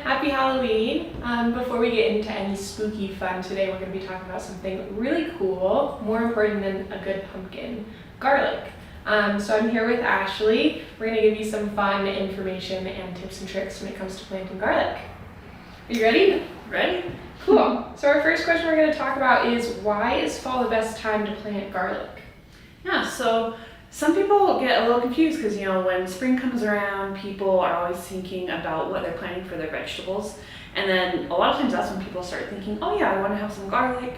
Happy Halloween. Before we get into any spooky fun today, we're going to be talking about something really cool, more important than a good pumpkin, garlic. So I'm here with Ashley. We're going to give you some fun information and tips and tricks when it comes to planting garlic. Are you ready? Ready? Cool. So our first question we're going to talk about is, why is fall the best time to plant garlic? Yeah, so some people get a little confused because, when spring comes around, people are always thinking about what they're planting for their vegetables. And then a lot of times that's when people start thinking, oh yeah, I want to have some garlic.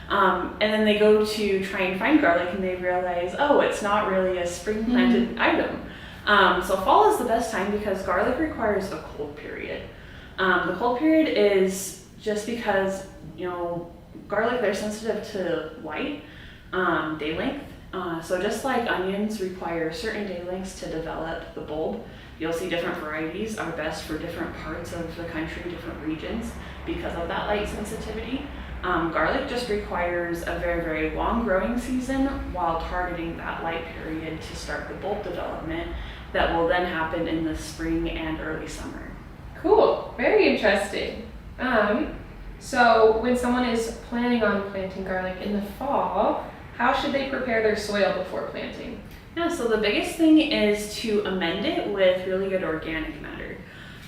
And then they go to try and find garlic and they realize, oh, it's not really a spring planted item. So fall is the best time because garlic requires a cold period. The cold period is just because, garlic, they're sensitive to light, day length. So just like onions require certain day lengths to develop the bulb, you'll see different varieties are best for different parts of the country, different regions, because of that light sensitivity. Garlic just requires a very, very long growing season while targeting that light period to start the bulb development that will then happen in the spring and early summer. Cool. Very interesting. So when someone is planning on planting garlic in the fall, how should they prepare their soil before planting? Yeah, so the biggest thing is to amend it with really good organic matter.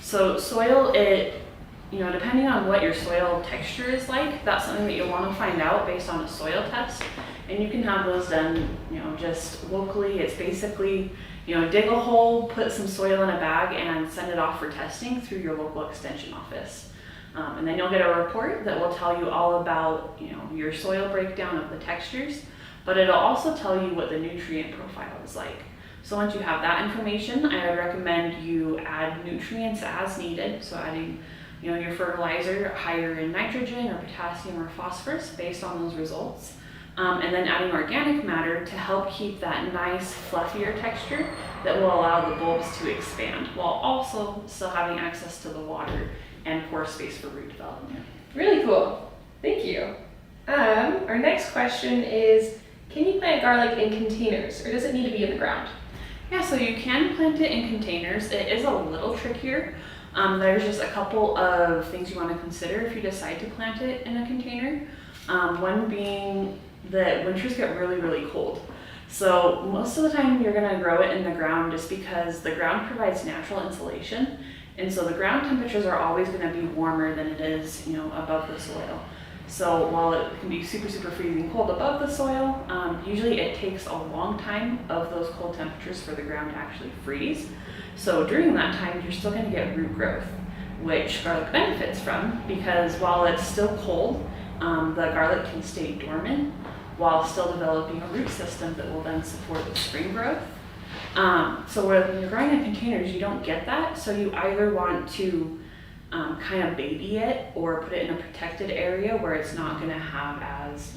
So soil, depending on what your soil texture is like, that's something that you'll want to find out based on a soil test. And you can have those done, just locally. It's basically, dig a hole, put some soil in a bag and send it off for testing through your local extension office. And then you'll get a report that will tell you all about, your soil breakdown of the textures, but it'll also tell you what the nutrient profile is like. So once you have that information, I would recommend you add nutrients as needed. So adding, your fertilizer higher in nitrogen or potassium or phosphorus based on those results. And then adding organic matter to help keep that nice fluffier texture that will allow the bulbs to expand while also still having access to the water and pore space for root development. Really cool. Thank you. Our next question is, can you plant garlic in containers or does it need to be in the ground? Yeah, so you can plant it in containers. It is a little trickier. There's just a couple of things you want to consider if you decide to plant it in a container. One being that winters get really, really cold. So most of the time you're going to grow it in the ground just because the ground provides natural insulation. And so the ground temperatures are always going to be warmer than it is, above the soil. So while it can be super, super freezing cold above the soil, usually it takes a long time of those cold temperatures for the ground to actually freeze. So during that time, you're still going to get root growth, which garlic benefits from because while it's still cold, the garlic can stay dormant while still developing a root system that will then support the spring growth. So when you're growing in containers, you don't get that. So you either want to kind of baby it or put it in a protected area where it's not going to have as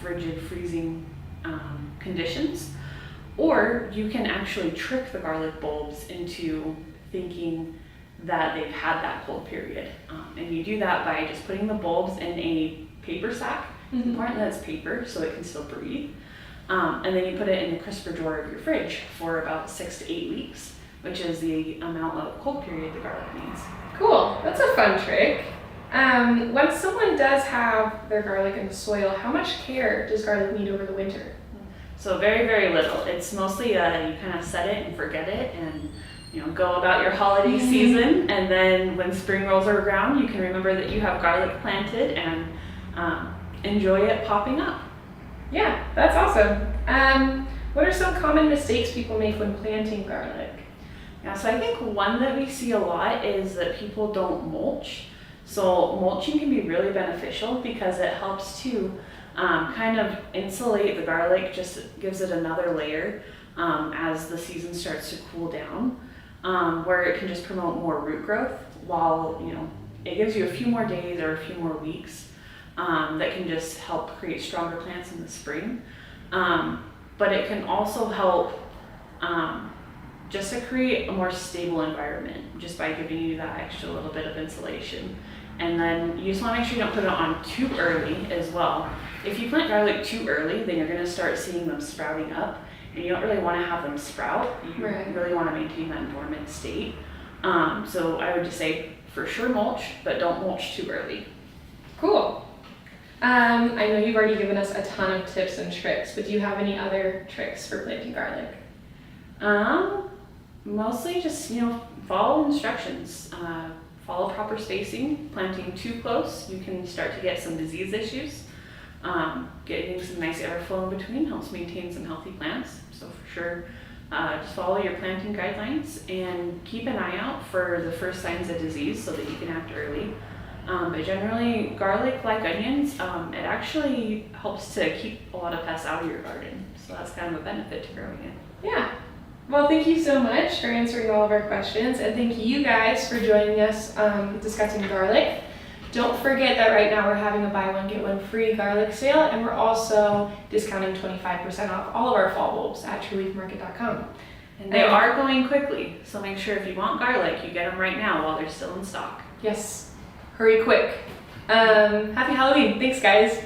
frigid, freezing conditions. Or you can actually trick the garlic bulbs into thinking that they've had that cold period. And you do that by just putting the bulbs in a paper sack. It's important that it's paper so it can still breathe. And then you put it in the crisper drawer of your fridge for about 6 to 8 weeks, which is the amount of cold period the garlic needs. Cool, that's a fun trick. When someone does have their garlic in the soil, how much care does garlic need over the winter? So very, very little. It's mostly you kind of set it and forget it and go about your holiday season. And then when spring rolls around, you can remember that you have garlic planted and enjoy it popping up. Yeah, that's awesome. What are some common mistakes people make when planting garlic? Yeah, so I think one that we see a lot is that people don't mulch. So mulching can be really beneficial because it helps to kind of insulate the garlic, just gives it another layer as the season starts to cool down, where it can just promote more root growth while, it gives you a few more days or a few more weeks that can just help create stronger plants in the spring. But it can also help just to create a more stable environment just by giving you that extra little bit of insulation. And then you just want to make sure you don't put it on too early as well. If you plant garlic too early, then you're going to start seeing them sprouting up, and you don't really want to have them sprout. You really want to maintain that dormant state. So I would just say for sure mulch, but don't mulch too early. Cool. I know you've already given us a ton of tips and tricks, but do you have any other tricks for planting garlic? Mostly just, follow instructions. Follow proper spacing. Planting too close, you can start to get some disease issues. Getting some nice airflow in between helps maintain some healthy plants. So for sure, just follow your planting guidelines and keep an eye out for the first signs of disease so that you can act early. But generally, garlic, like onions, it actually helps to keep a lot of pests out of your garden. So that's kind of a benefit to growing it. Yeah. Well, thank you so much for answering all of our questions, and thank you guys for joining us discussing garlic. Don't forget that right now we're having a buy one get one free garlic sale, and we're also discounting 25% off all of our fall bulbs at trueleafmarket.com. And they are going quickly, so make sure if you want garlic, you get them right now while they're still in stock. Yes, hurry quick. Happy Halloween. Thanks, guys.